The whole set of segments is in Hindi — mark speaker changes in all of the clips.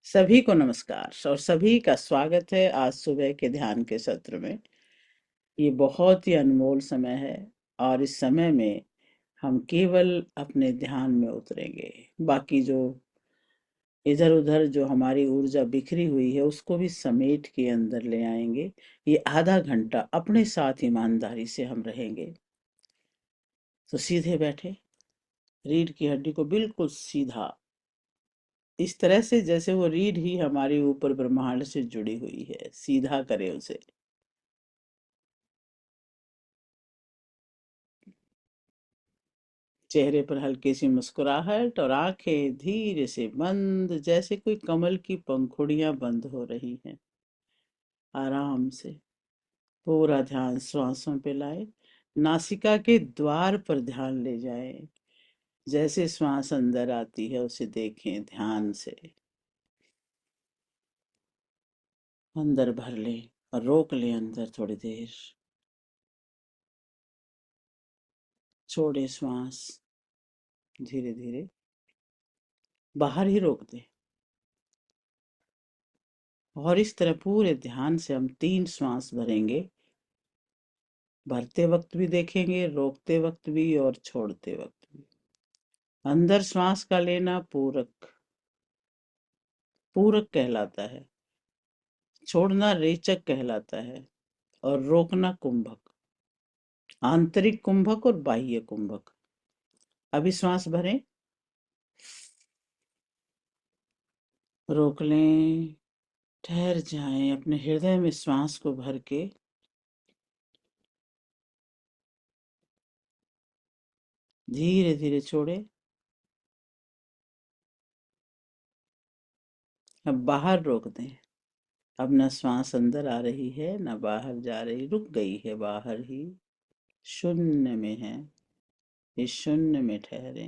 Speaker 1: सभी को नमस्कार और सभी का स्वागत है आज सुबह के ध्यान के सत्र में। ये बहुत ही अनमोल समय है और इस समय में हम केवल अपने ध्यान में उतरेंगे। बाकी जो इधर उधर जो हमारी ऊर्जा बिखरी हुई है उसको भी समेट के अंदर ले आएंगे। ये आधा घंटा अपने साथ ईमानदारी से हम रहेंगे। तो सीधे बैठे, रीढ़ की हड्डी को बिल्कुल सीधा, इस तरह से जैसे वो रीढ़ ही हमारे ऊपर ब्रह्मांड से जुड़ी हुई है। सीधा करें उसे। चेहरे पर हल्की सी मुस्कुराहट और आंखें धीरे से बंद, जैसे कोई कमल की पंखुड़ियां बंद हो रही हैं। आराम से पूरा ध्यान श्वासों पे लाए। नासिका के द्वार पर ध्यान ले जाएं। जैसे श्वास अंदर आती है उसे देखें ध्यान से। अंदर भर लें और रोक लें अंदर थोड़ी देर। छोड़े श्वास धीरे धीरे, बाहर ही रोक दें। और इस तरह पूरे ध्यान से हम 3 श्वास भरेंगे। भरते वक्त भी देखेंगे, रोकते वक्त भी और छोड़ते वक्त भी। अंदर श्वास का लेना पूरक पूरक कहलाता है, छोड़ना रेचक कहलाता है और रोकना कुंभक। आंतरिक कुंभक और बाह्य कुंभक। अभी श्वास भरें, रोक लें, ठहर जाएं अपने हृदय में श्वास को भर के। धीरे धीरे छोड़े। अब बाहर रोक दें। अब न श्वास अंदर आ रही है न बाहर जा रही, रुक गई है बाहर ही, शून्य में है। इस शून्य में ठहरे।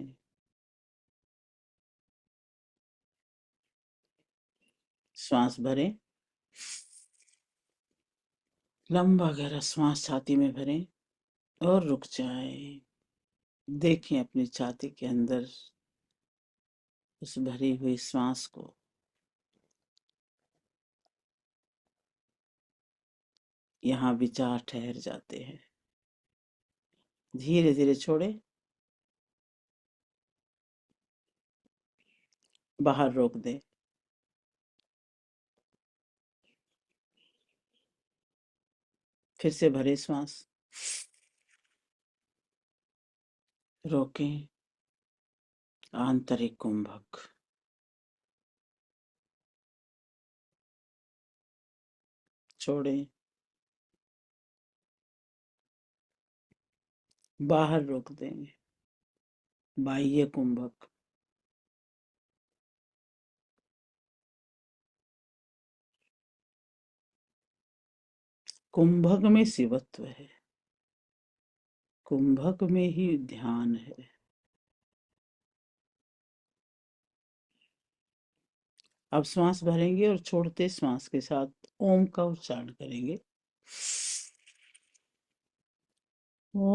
Speaker 1: श्वास भरें, लंबा गहरा श्वास छाती में भरें और रुक जाए। देखें अपनी छाती के अंदर उस भरी हुई श्वास को। यहाँ विचार ठहर जाते हैं। धीरे धीरे छोड़े, बाहर रोक दे। फिर से भरे श्वास, रोकें। आंतरिक कुंभक, छोड़ें। बाहर रोक देंगे। बाह्य कुंभक। कुंभक में शिवत्व है, कुंभक में ही ध्यान है। अब श्वास भरेंगे और छोड़ते श्वास के साथ ओम का उच्चारण करेंगे। ओम।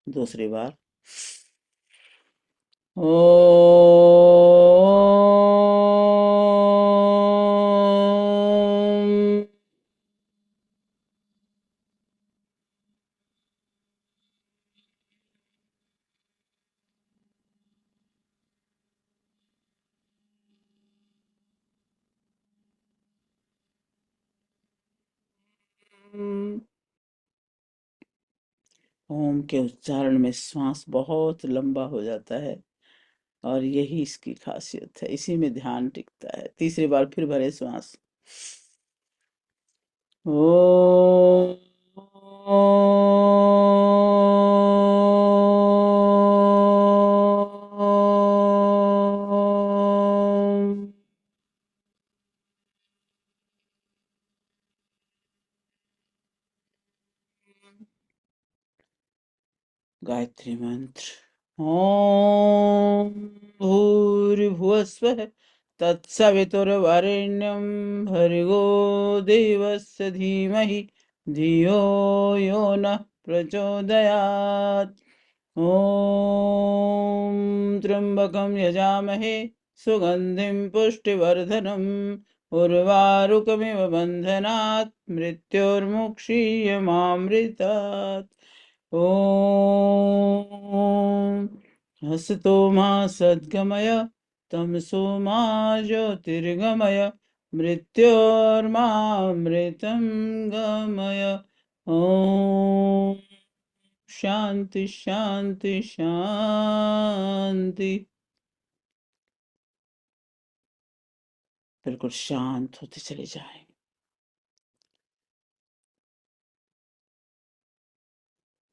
Speaker 1: दूसरी बार। ओम। ओम के उच्चारण में श्वास बहुत लंबा हो जाता है और यही इसकी खासियत है, इसी में ध्यान टिकता है। तीसरी बार फिर भरे श्वास। ओम। गायत्री मंत्र। ॐ भूर्भुवस्वः तत्सवितुर्वरेण्यं भर्गो देवस्य धीमहि धियो यो नः प्रचोदयात्। ॐ त्र्यम्बकं यजामहे सुगन्धिं पुष्टिवर्धनम् उर्वारुकमिव बन्धनात् मृत्योर्मुक्षीयमामृतात्। ॐ हसतो मा सद्गमय तमसो मा ज्योतिर्गमय मृत्योर्मामृतं गमय। ॐ शांति शांति शांति। बिल्कुल शांत होते चले जाएं।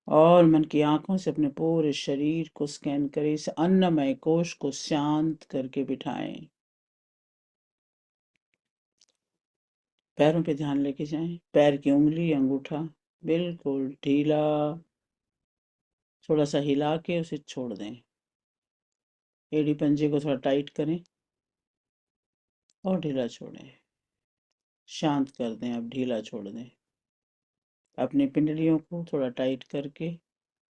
Speaker 1: और मन की आंखों से अपने पूरे शरीर को स्कैन करें, इस अन्नमय कोश को शांत करके बिठाएं। पैरों पे ध्यान लेके जाएं, पैर की उंगली अंगूठा बिल्कुल ढीला, थोड़ा सा हिला के उसे छोड़ दें। एड़ी पंजे को थोड़ा टाइट करें और ढीला छोड़ें। शांत कर दें, अब ढीला छोड़ दें। अपनी पिंडलियों को थोड़ा टाइट करके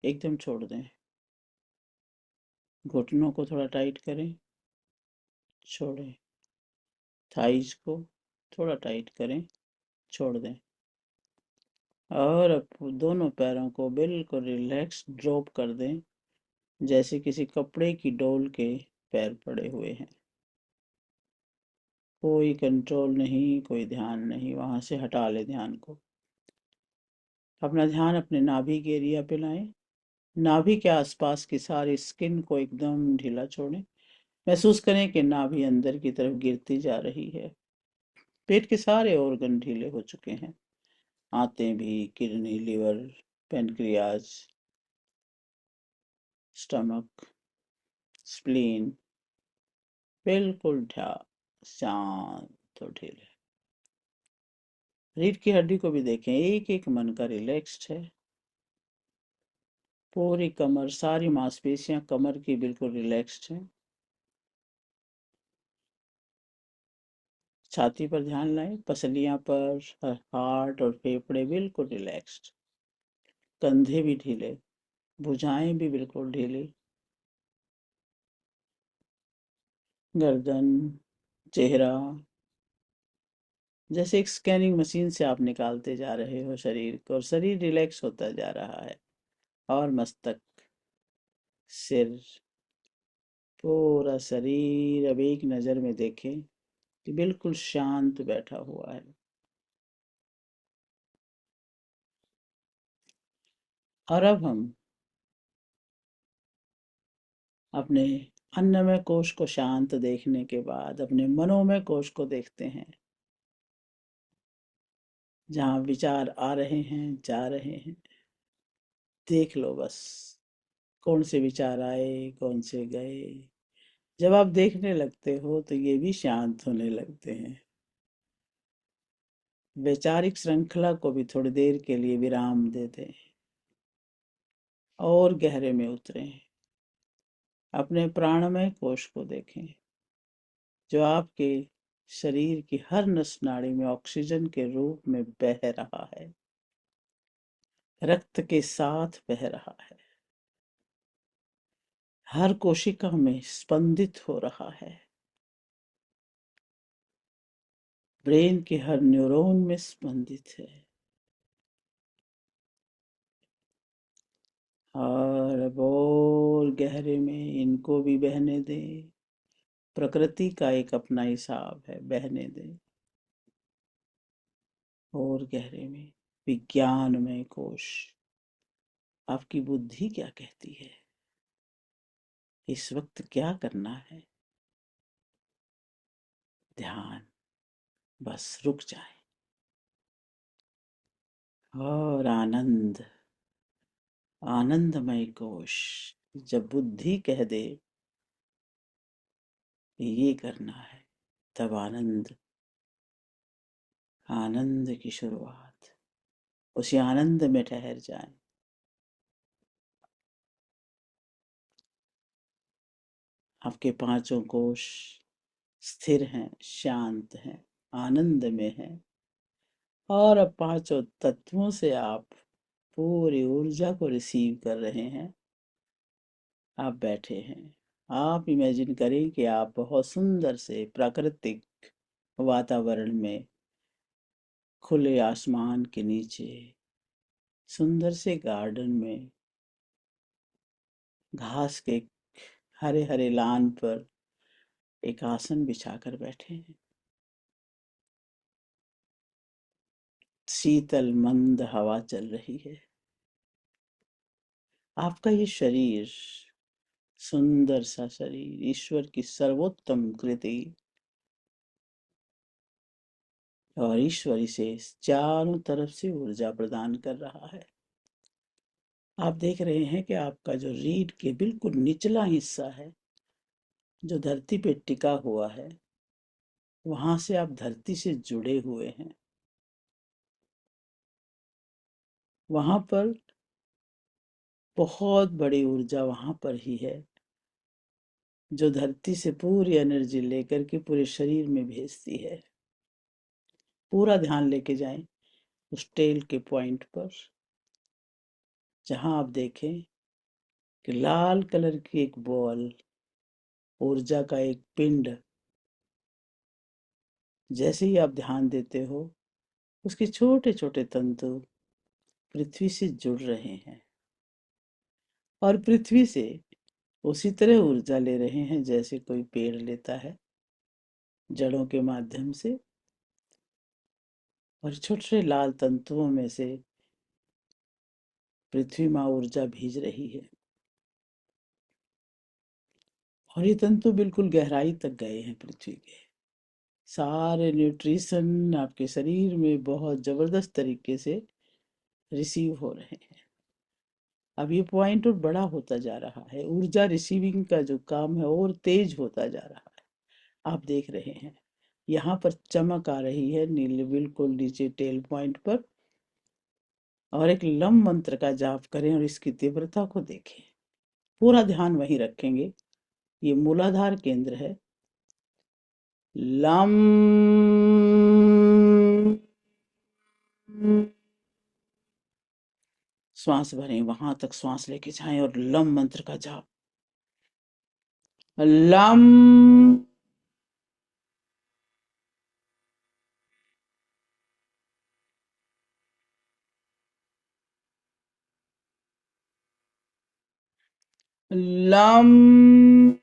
Speaker 1: एकदम छोड़ दें। घुटनों को थोड़ा टाइट करें, छोड़ें। थाइज को थोड़ा टाइट करें, छोड़ दें। और अब दोनों पैरों को बिल्कुल रिलैक्स ड्रॉप कर दें, जैसे किसी कपड़े की डोल के पैर पड़े हुए हैं। कोई कंट्रोल नहीं, कोई ध्यान नहीं, वहां से हटा ले ध्यान को। अपना ध्यान अपने नाभि के एरिया पे लाएं। नाभि के आसपास की सारी स्किन को एकदम ढीला छोड़ें। महसूस करें कि नाभि अंदर की तरफ गिरती जा रही है। पेट के सारे ऑर्गन ढीले हो चुके हैं, आंतें भी, kidney, liver, pancreas, stomach, spleen बिल्कुल शांत और ढीले। रीढ़ की हड्डी को भी देखें, एक एक मन का रिलैक्स्ड है। पूरी कमर, सारी मांसपेशियां कमर की बिल्कुल रिलैक्स्ड हैं। छाती पर ध्यान लाएं, पसलियां पर, हार्ट और फेफड़े बिल्कुल रिलैक्स्ड। कंधे भी ढीले, भुजाएं भी बिल्कुल ढीली। गर्दन, चेहरा, जैसे एक स्कैनिंग मशीन से आप निकालते जा रहे हो शरीर को, और शरीर रिलैक्स होता जा रहा है। और मस्तक, सिर, पूरा शरीर अब एक नजर में देखें कि बिल्कुल शांत बैठा हुआ है। और अब हम अपने अन्नमय कोश को शांत देखने के बाद अपने मनोमय कोश को देखते हैं, जहाँ विचार आ रहे हैं, जा रहे हैं। देख लो बस, कौन से विचार आए, कौन से गए। जब आप देखने लगते हो तो ये भी शांत होने लगते हैं। वैचारिक श्रृंखला को भी थोड़ी देर के लिए विराम दे दें और गहरे में उतरें। अपने प्राणमय कोश को देखें, जो आपके शरीर की हर नस नाड़ी में ऑक्सीजन के रूप में बह रहा है, रक्त के साथ बह रहा है, हर कोशिका में स्पंदित हो रहा है, ब्रेन के हर न्यूरॉन में स्पंदित है। और अब और गहरे में इनको भी बहने दें। प्रकृति का एक अपना हिसाब है, बहने दें। और गहरे में विज्ञानमय कोश, आपकी बुद्धि क्या कहती है, इस वक्त क्या करना है। ध्यान, बस रुक जाए। और आनंद, आनंदमय कोश, जब बुद्धि कह दे कि ये करना है, तब आनंद, आनंद की शुरुआत। उसी आनंद में ठहर जाए। आपके पांचों कोश स्थिर हैं, शांत हैं, आनंद में हैं, और अब पांचों तत्वों से आप पूरी ऊर्जा को रिसीव कर रहे हैं। आप बैठे हैं। आप इमेजिन करें कि आप बहुत सुंदर से प्राकृतिक वातावरण में, खुले आसमान के नीचे, सुंदर से गार्डन में, घास के हरे हरे लान पर एक आसन बिछाकर बैठे हैं। शीतल मंद हवा चल रही है। आपका ये शरीर, सुंदर सा शरीर, ईश्वर की सर्वोत्तम कृति, और ईश्वर इसे चारों तरफ से ऊर्जा प्रदान कर रहा है। आप देख रहे हैं कि आपका जो रीढ़ के बिल्कुल निचला हिस्सा है, जो धरती पे टिका हुआ है, वहां से आप धरती से जुड़े हुए हैं। वहां पर बहुत बड़ी ऊर्जा वहां पर ही है, जो धरती से पूरी एनर्जी लेकर के पूरे शरीर में भेजती है। पूरा ध्यान लेके जाएं उस टेल के पॉइंट पर, जहां आप देखें कि लाल कलर की एक बॉल, ऊर्जा का एक पिंड, जैसे ही आप ध्यान देते हो, उसके छोटे छोटे तंतु पृथ्वी से जुड़ रहे हैं और पृथ्वी से उसी तरह ऊर्जा ले रहे हैं जैसे कोई पेड़ लेता है, जड़ों के माध्यम से। और छोटे छोटे लाल तंतुओं में से पृथ्वी माँ ऊर्जा भेज रही है, और ये तंतु बिल्कुल गहराई तक गए हैं पृथ्वी के। सारे न्यूट्रिशन आपके शरीर में बहुत जबरदस्त तरीके से रिसीव हो रहे हैं। अब ये पॉइंट और बड़ा होता जा रहा है, ऊर्जा रिसीविंग का जो काम है और तेज होता जा रहा है। आप देख रहे हैं यहाँ पर चमक आ रही है नीले बिल्कुल नीचे टेल पॉइंट पर। और एक लम मंत्र का जाप करें और इसकी तीव्रता को देखें। पूरा ध्यान वहीं रखेंगे। ये मूलाधार केंद्र है। लम। श्वास भरें, वहां तक श्वास लेके जाएं और लम मंत्र का जाप। लम। लम।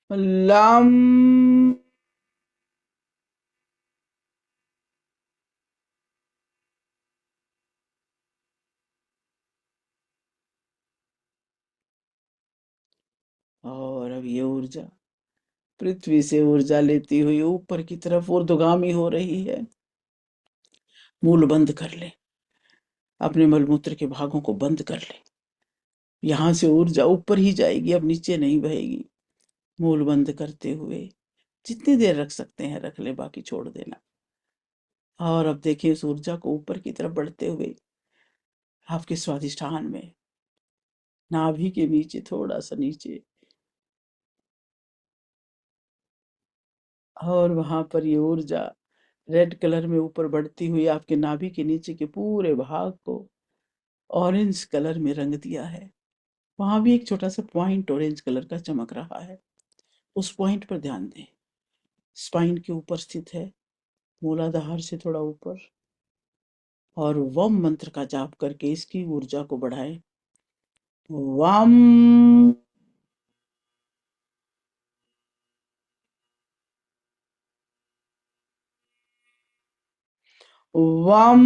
Speaker 1: लम। और अब ये ऊर्जा पृथ्वी से ऊर्जा लेती हुई ऊपर की तरफ ऊर्ध्वगामी हो रही है। मूल बंद कर ले, अपने मलमूत्र के भागों को बंद कर ले। यहां से ऊर्जा ऊपर ही जाएगी, अब नीचे नहीं बहेगी। मूल बंद करते हुए जितनी देर रख सकते हैं रख ले, बाकी छोड़ देना। और अब देखिए उस ऊर्जा को ऊपर की तरफ बढ़ते हुए आपके स्वादिष्ठान में, नाभि के नीचे, थोड़ा सा नीचे, और वहां पर ये ऊर्जा रेड कलर में ऊपर बढ़ती हुई आपके नाभि के नीचे के पूरे भाग को ऑरेंज कलर में रंग दिया है। वहां भी एक छोटा सा पॉइंट ऑरेंज कलर का चमक रहा है। उस पॉइंट पर ध्यान दें। स्पाइन के ऊपर स्थित है, मूलाधार से थोड़ा ऊपर। और वम मंत्र का जाप करके इसकी ऊर्जा को बढ़ाएं। वम। वम।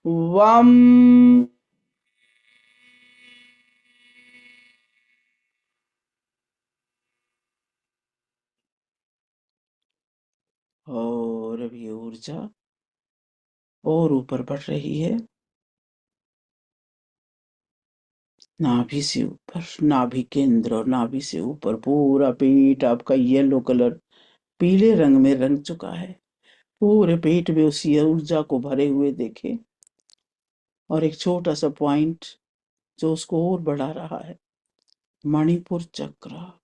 Speaker 1: वम। और अब ये ऊर्जा और ऊपर बढ़ रही है। नाभि से ऊपर, नाभि केंद्र और नाभि से ऊपर पूरा पेट आपका येलो कलर, पीले रंग में रंग चुका है। पूरे पेट में उसी ऊर्जा को भरे हुए देखें, और एक छोटा सा पॉइंट जो उसको और बढ़ा रहा है, मणिपुर चक्र।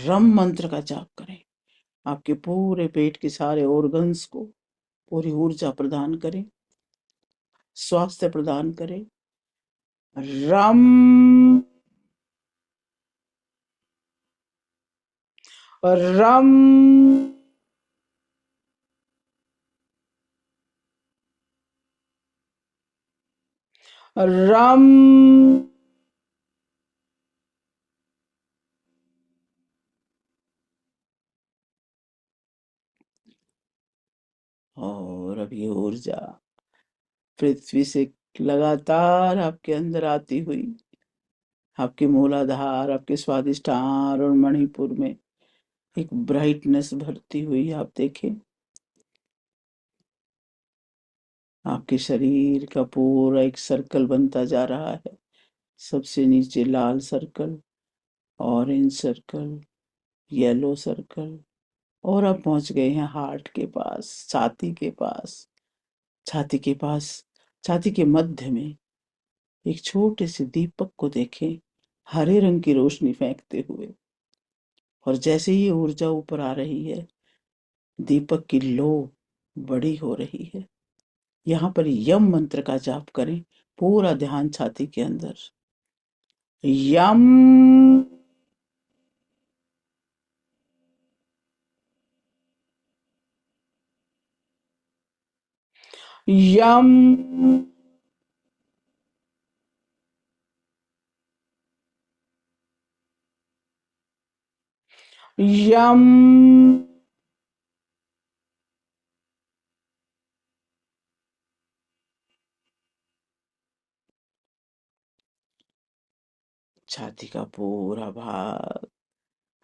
Speaker 1: रम मंत्र का जाप करें, आपके पूरे पेट के सारे ऑर्गन्स को पूरी ऊर्जा प्रदान करें, स्वास्थ्य प्रदान करें। रम, रम, रम। और अब ये ऊर्जा पृथ्वी से लगातार आपके अंदर आती हुई, आपके मूलाधार, आपके स्वादिष्ठान और मणिपुर में एक ब्राइटनेस भरती हुई आप देखें। आपके शरीर का पूरा एक सर्कल बनता जा रहा है। सबसे नीचे लाल circle, orange circle, yellow circle, और अब पहुंच गए हैं हार्ट के पास, छाती के पास। छाती के पास, छाती के मध्य में एक छोटे से दीपक को देखें, हरे रंग की रोशनी फेंकते हुए। और जैसे ही ऊर्जा ऊपर आ रही है, दीपक की लो बड़ी हो रही है। यहाँ पर यम मंत्र का जाप करें, पूरा ध्यान छाती के अंदर। यम, यम, यम। छाती का पूरा भाग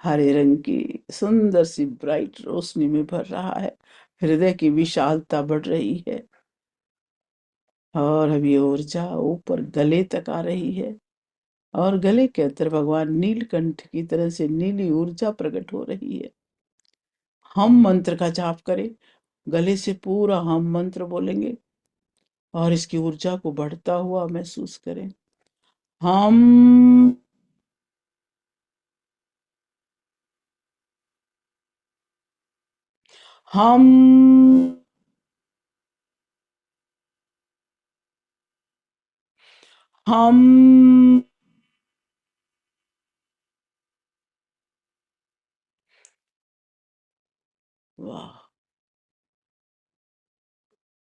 Speaker 1: हरे रंग की सुंदर सी ब्राइट रोशनी में भर रहा है। हृदय की विशालता बढ़ रही है, और अब ये ऊर्जा ऊपर गले तक आ रही है, और गले के अंदर भगवान नीलकंठ की तरह से नीली ऊर्जा प्रकट हो रही है। हम मंत्र का जाप करें, गले से पूरा हम मंत्र बोलेंगे और इसकी ऊर्जा को बढ़ता हुआ महसूस करें। हम, हम। हम, वाह।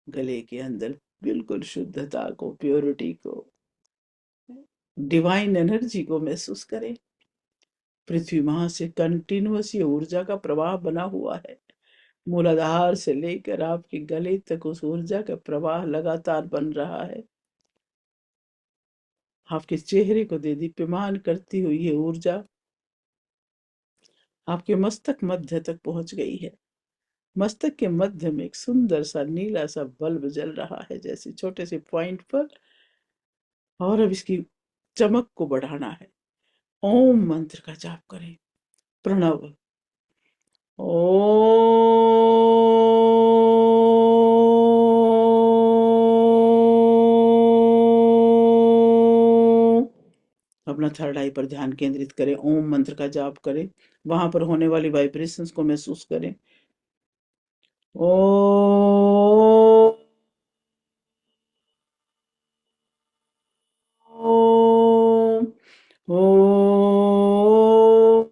Speaker 1: गले के अंदर बिल्कुल शुद्धता को, प्योरिटी को, डिवाइन एनर्जी को महसूस करें। पृथ्वी मां से कंटिन्यूअस ये ऊर्जा का प्रवाह बना हुआ है। मूलाधार से लेकर आपके गले तक उस ऊर्जा का प्रवाह लगातार बन रहा है। आपके चेहरे को दे दीप्यमान करती हुई ये ऊर्जा आपके मस्तक मध्य तक पहुंच गई है। मस्तक के मध्य में एक सुंदर सा नीला सा बल्ब जल रहा है, जैसे छोटे से पॉइंट पर। और अब इसकी चमक को बढ़ाना है। ओम मंत्र का जाप करें, प्रणव। ओम। अपना थर्ड आई पर ध्यान केंद्रित करें, ओम मंत्र का जाप करें, वहां पर होने वाली वाइब्रेशंस को महसूस करें। ओम, ओम, ओम,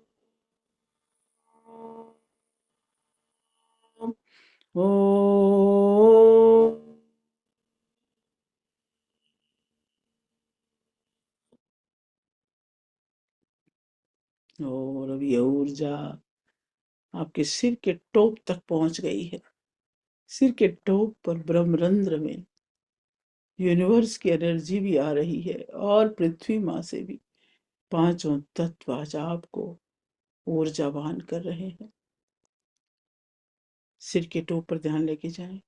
Speaker 1: ओम। और अब ये ऊर्जा आपके सिर के टॉप तक पहुंच गई है। सिर के टॉप पर ब्रह्मरंध्र में यूनिवर्स की एनर्जी भी आ रही है, और पृथ्वी माँ से भी पांचों तत्व आज आपको ऊर्जावान कर रहे हैं। सिर के टॉप पर ध्यान लेके जाएं,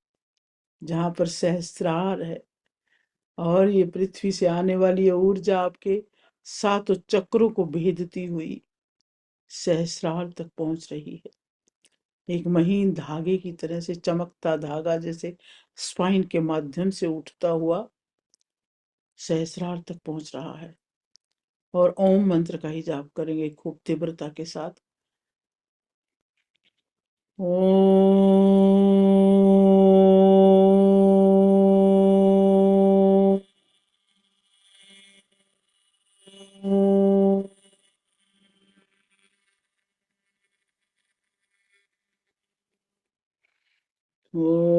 Speaker 1: जहां पर सहस्त्रार है, और ये पृथ्वी से आने वाली ये ऊर्जा आपके सातों चक्रों को भेदती हुई सहस्रार तक पहुंच रही है। एक महीन धागे की तरह से चमकता धागा जैसे स्पाइन के माध्यम से उठता हुआ सहस्रार तक पहुंच रहा है। और ओम मंत्र का ही जाप करेंगे खूब तीव्रता के साथ। ओम। ओम।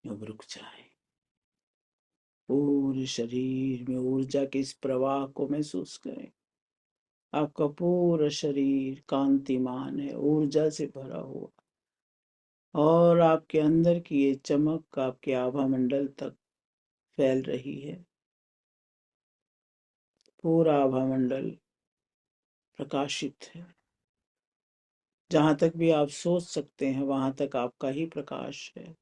Speaker 1: अब रुक जाए। पूरे शरीर में ऊर्जा के इस प्रवाह को महसूस करें। आपका पूरा शरीर कांतिमान है, ऊर्जा से भरा हुआ, और आपके अंदर की ये चमक आपके आभा मंडल तक फैल रही है। पूरा आभा मंडल प्रकाशित है। जहां तक भी आप सोच सकते हैं वहां तक आपका ही प्रकाश है।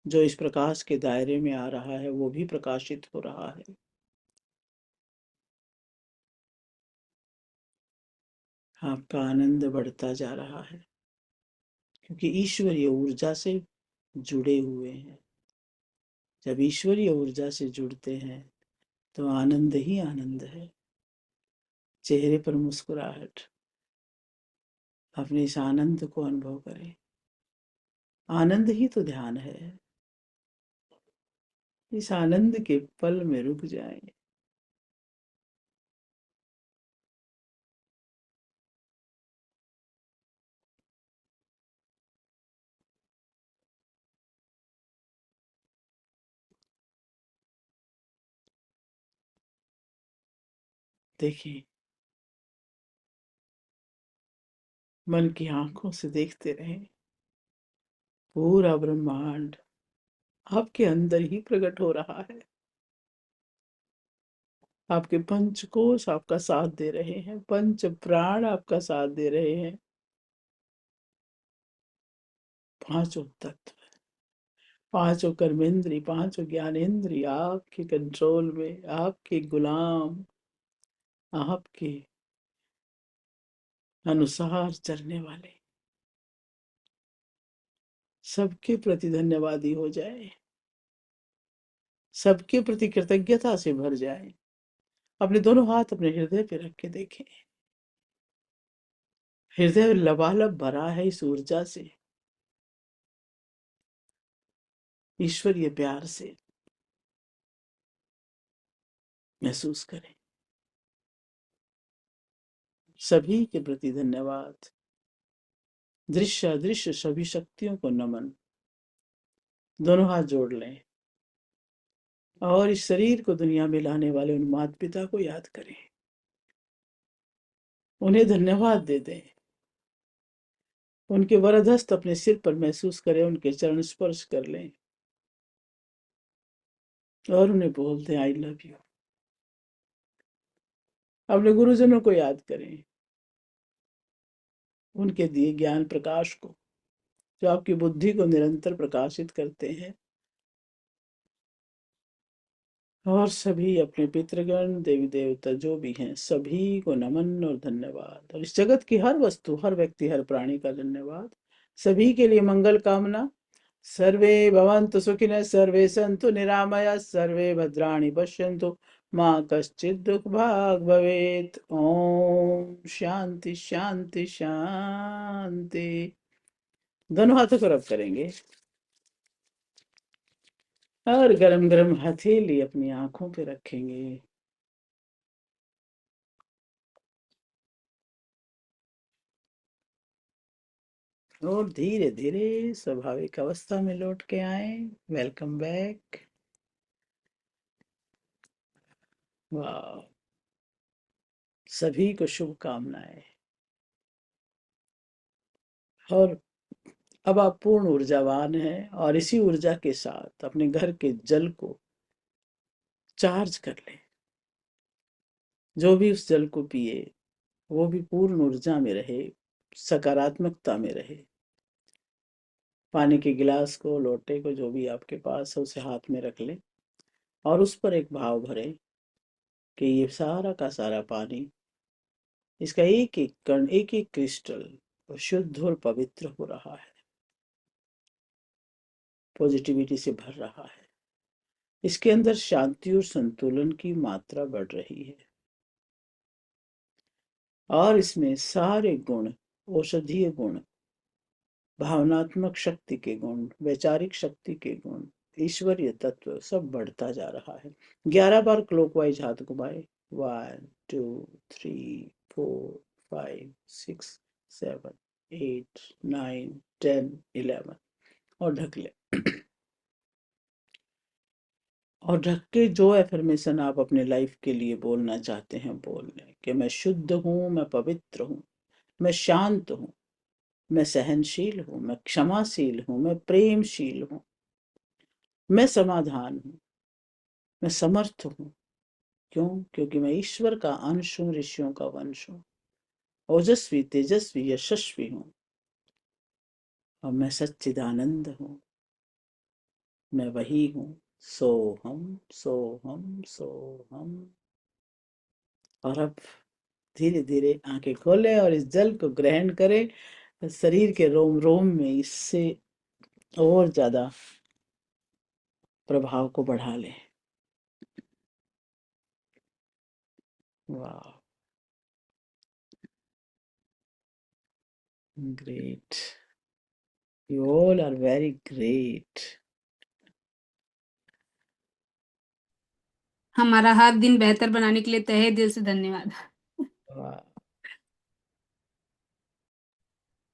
Speaker 1: जो इस प्रकाश के दायरे में आ रहा है वो भी प्रकाशित हो रहा है। आपका आनंद बढ़ता जा रहा है, क्योंकि ईश्वरीय ऊर्जा से जुड़े हुए हैं। जब ईश्वरीय ऊर्जा से जुड़ते हैं तो आनंद ही आनंद है। चेहरे पर मुस्कुराहट। अपने इस आनंद को अनुभव करें। आनंद ही तो ध्यान है। इस आनंद के पल में रुक जाएं। देखिए, मन की आंखों से देखते रहें। पूरा ब्रह्मांड आपके अंदर ही प्रकट हो रहा है। आपके पंचकोश आपका साथ दे रहे हैं, पंच प्राण आपका साथ दे रहे हैं। पांचों तत्व, पांचों कर्मेंद्री, पांचों ज्ञानेंद्री आपके कंट्रोल में, आपके गुलाम, आपके अनुसार चलने वाले। सबके प्रति धन्यवादी हो जाए। सबके प्रति कृतज्ञता से भर जाए। अपने दोनों हाथ अपने हृदय पे रख के देखें। हृदय लबालब भरा है इस ऊर्जा से, ईश्वरीय प्यार से। महसूस करें। सभी के प्रति धन्यवाद। दृश्य अदृश्य सभी शक्तियों को नमन। दोनों हाथ जोड़ लें और इस शरीर को दुनिया में लाने वाले उन माता पिता को याद करें। उन्हें धन्यवाद दे दें। उनके वरदहस्त अपने सिर पर महसूस करें, उनके चरण स्पर्श कर लें और उन्हें बोल दें, आई लव यू। अपने गुरुजनों को याद करें, उनके दिए ज्ञान प्रकाश को, जो आपकी बुद्धि को निरंतर प्रकाशित करते हैं। और सभी अपने पितृगण देवी देवता जो भी हैं सभी को नमन और धन्यवाद। और इस जगत की हर वस्तु, हर व्यक्ति, हर प्राणी का धन्यवाद। सभी के लिए मंगल कामना। सर्वे भवन्तु सुखिनः, सर्वे सन्तु निरामया, सर्वे भद्राणि पश्यन्तु, माँ कश्चित् दुख भाग भवेत्। ओम शांति शांति शांति। दोनों हाथों को रब करेंगे और गरम गरम हथेली अपनी आंखों पे रखेंगे। और धीरे धीरे स्वाभाविक अवस्था में लौट के आए। Welcome back. वाह, सभी को शुभकामनाएं। और अब आप पूर्ण ऊर्जावान हैं और इसी ऊर्जा के साथ अपने घर के जल को चार्ज कर लें। जो भी उस जल को पिए वो भी पूर्ण ऊर्जा में रहे, सकारात्मकता में रहे। पानी के गिलास को, लोटे को, जो भी आपके पास है उसे हाथ में रख लें और उस पर एक भाव भरें कि ये सारा का सारा पानी, इसका एक एक कण, एक एक क्रिस्टल शुद्ध और पवित्र हो रहा है, पॉजिटिविटी से भर रहा है। इसके अंदर शांति और संतुलन की मात्रा बढ़ रही है और इसमें सारे गुण, औषधीय गुण, भावनात्मक शक्ति के गुण, वैचारिक शक्ति के गुण, ईश्वरीय तत्व सब बढ़ता जा रहा है। 11 बार क्लॉकवाइज हाथ घुमाए। 1 2 3 4 5 6 7 8 9 10 11 और ढक ले। और ढक के जो एफर्मेशन आप अपने लाइफ के लिए बोलना चाहते हैं बोल लें कि मैं शुद्ध हूँ, मैं पवित्र हूँ, मैं शांत हूँ, मैं सहनशील हूँ, मैं क्षमाशील हूँ, मैं प्रेमशील हूँ, मैं समाधान हूँ, मैं समर्थ हूँ। क्यों? क्योंकि मैं ईश्वर का अंश हूँ, ऋषियों का वंश हूँ, ओजस्वी, तेजस्वी, यशस्वी हूँ और मैं सच्चिदानंद हूँ। मैं वही हूँ। सोहम सोहम सोहम। और अब धीरे धीरे आंखें खोलें और इस जल को ग्रहण करें। शरीर के रोम रोम में इससे और ज्यादा प्रभाव को बढ़ा लें। वाह, great, you all are very great.
Speaker 2: हमारा हर दिन बेहतर बनाने के लिए तहे दिल से धन्यवाद।
Speaker 1: वाह।